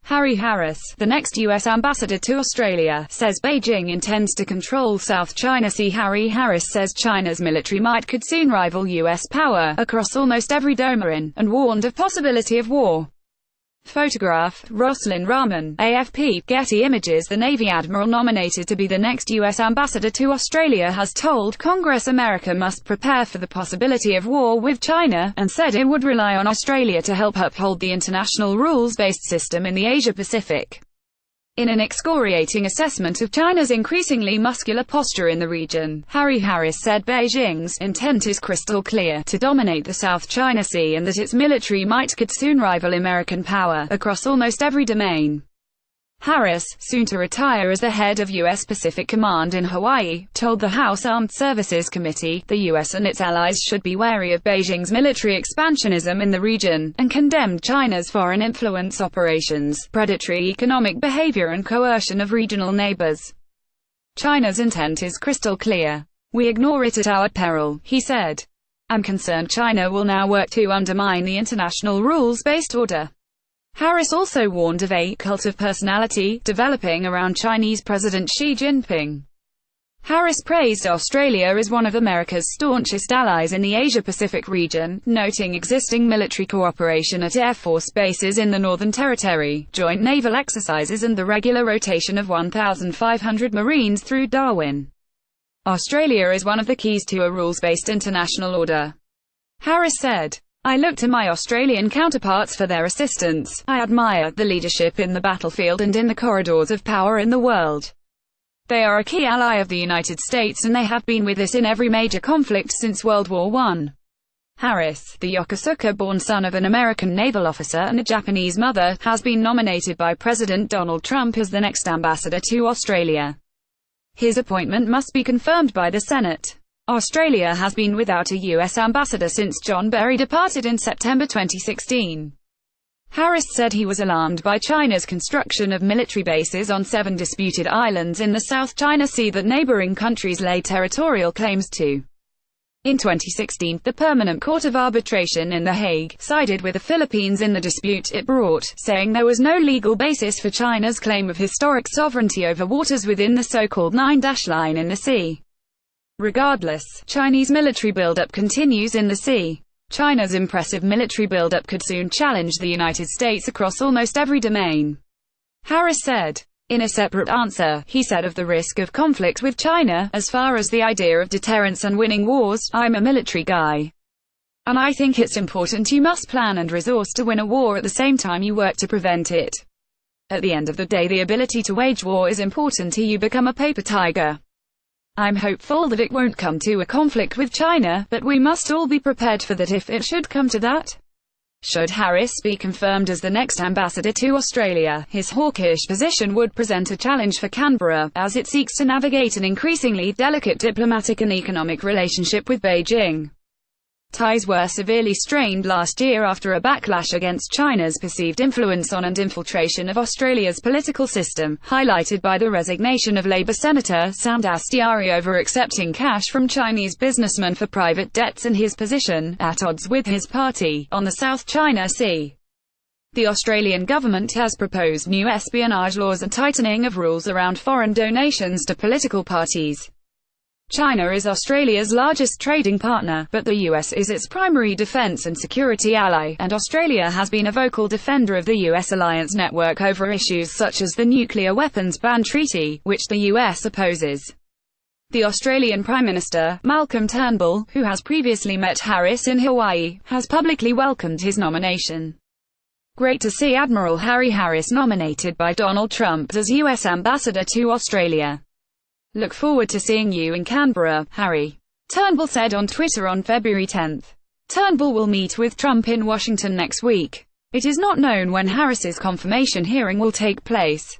Harris, the next U.S. ambassador to Australia, says Beijing intends to control South China Sea. Harris says China's military might could soon rival U.S. power across almost every domain, and warned of possibility of war. Photograph, Roslan Rahman, AFP, Getty Images. The Navy Admiral nominated to be the next U.S. ambassador to Australia has told Congress America must prepare for the possibility of war with China, and said it would rely on Australia to help uphold the international rules-based system in the Asia-Pacific. In an excoriating assessment of China's increasingly muscular posture in the region, Harris said Beijing's intent is crystal clear, to dominate the South China Sea, and that its military might could soon rival American power across almost every domain. Harris, soon to retire as the head of U.S. Pacific Command in Hawaii, told the House Armed Services Committee, the U.S. and its allies should be wary of Beijing's military expansionism in the region, and condemned China's foreign influence operations, predatory economic behavior and coercion of regional neighbors. China's intent is crystal clear. We ignore it at our peril, he said. I'm concerned China will now work to undermine the international rules-based order. Harris also warned of a cult of personality developing around Chinese President Xi Jinping. Harris praised Australia as one of America's staunchest allies in the Asia-Pacific region, noting existing military cooperation at Air Force bases in the Northern Territory, joint naval exercises and the regular rotation of 1,500 Marines through Darwin. Australia is one of the keys to a rules-based international order. Harris said, I look to my Australian counterparts for their assistance. I admire the leadership in the battlefield and in the corridors of power in the world. They are a key ally of the United States, and they have been with us in every major conflict since World War I. Harris, the Yokosuka-born son of an American naval officer and a Japanese mother, has been nominated by President Donald Trump as the next ambassador to Australia. His appointment must be confirmed by the Senate. Australia has been without a U.S. ambassador since John Berry departed in September 2016. Harris said he was alarmed by China's construction of military bases on 7 disputed islands in the South China Sea that neighboring countries lay territorial claims to. In 2016, the Permanent Court of Arbitration in The Hague sided with the Philippines in the dispute it brought, saying there was no legal basis for China's claim of historic sovereignty over waters within the so-called 9-dash line in the sea. Regardless, Chinese military buildup continues in the sea. China's impressive military buildup could soon challenge the United States across almost every domain. Harris said. In a separate answer, he said of the risk of conflict with China, as far as the idea of deterrence and winning wars, I'm a military guy. And I think it's important you must plan and resource to win a war at the same time you work to prevent it. At the end of the day, the ability to wage war is important till you become a paper tiger. I'm hopeful that it won't come to a conflict with China, but we must all be prepared for that if it should come to that. Should Harris be confirmed as the next ambassador to Australia, his hawkish position would present a challenge for Canberra, as it seeks to navigate an increasingly delicate diplomatic and economic relationship with Beijing. Ties were severely strained last year after a backlash against China's perceived influence on and infiltration of Australia's political system, highlighted by the resignation of Labor Senator Sam Dastyari over accepting cash from Chinese businessmen for private debts and his position, at odds with his party, on the South China Sea. The Australian government has proposed new espionage laws and tightening of rules around foreign donations to political parties. China is Australia's largest trading partner, but the US is its primary defense and security ally, and Australia has been a vocal defender of the US alliance network over issues such as the nuclear weapons ban treaty, which the US opposes. The Australian Prime Minister, Malcolm Turnbull, who has previously met Harris in Hawaii, has publicly welcomed his nomination. Great to see Admiral Harris nominated by Donald Trump as US ambassador to Australia. Look forward to seeing you in Canberra, Harry. Turnbull said on Twitter on February 10. Turnbull will meet with Trump in Washington next week. It is not known when Harris's confirmation hearing will take place.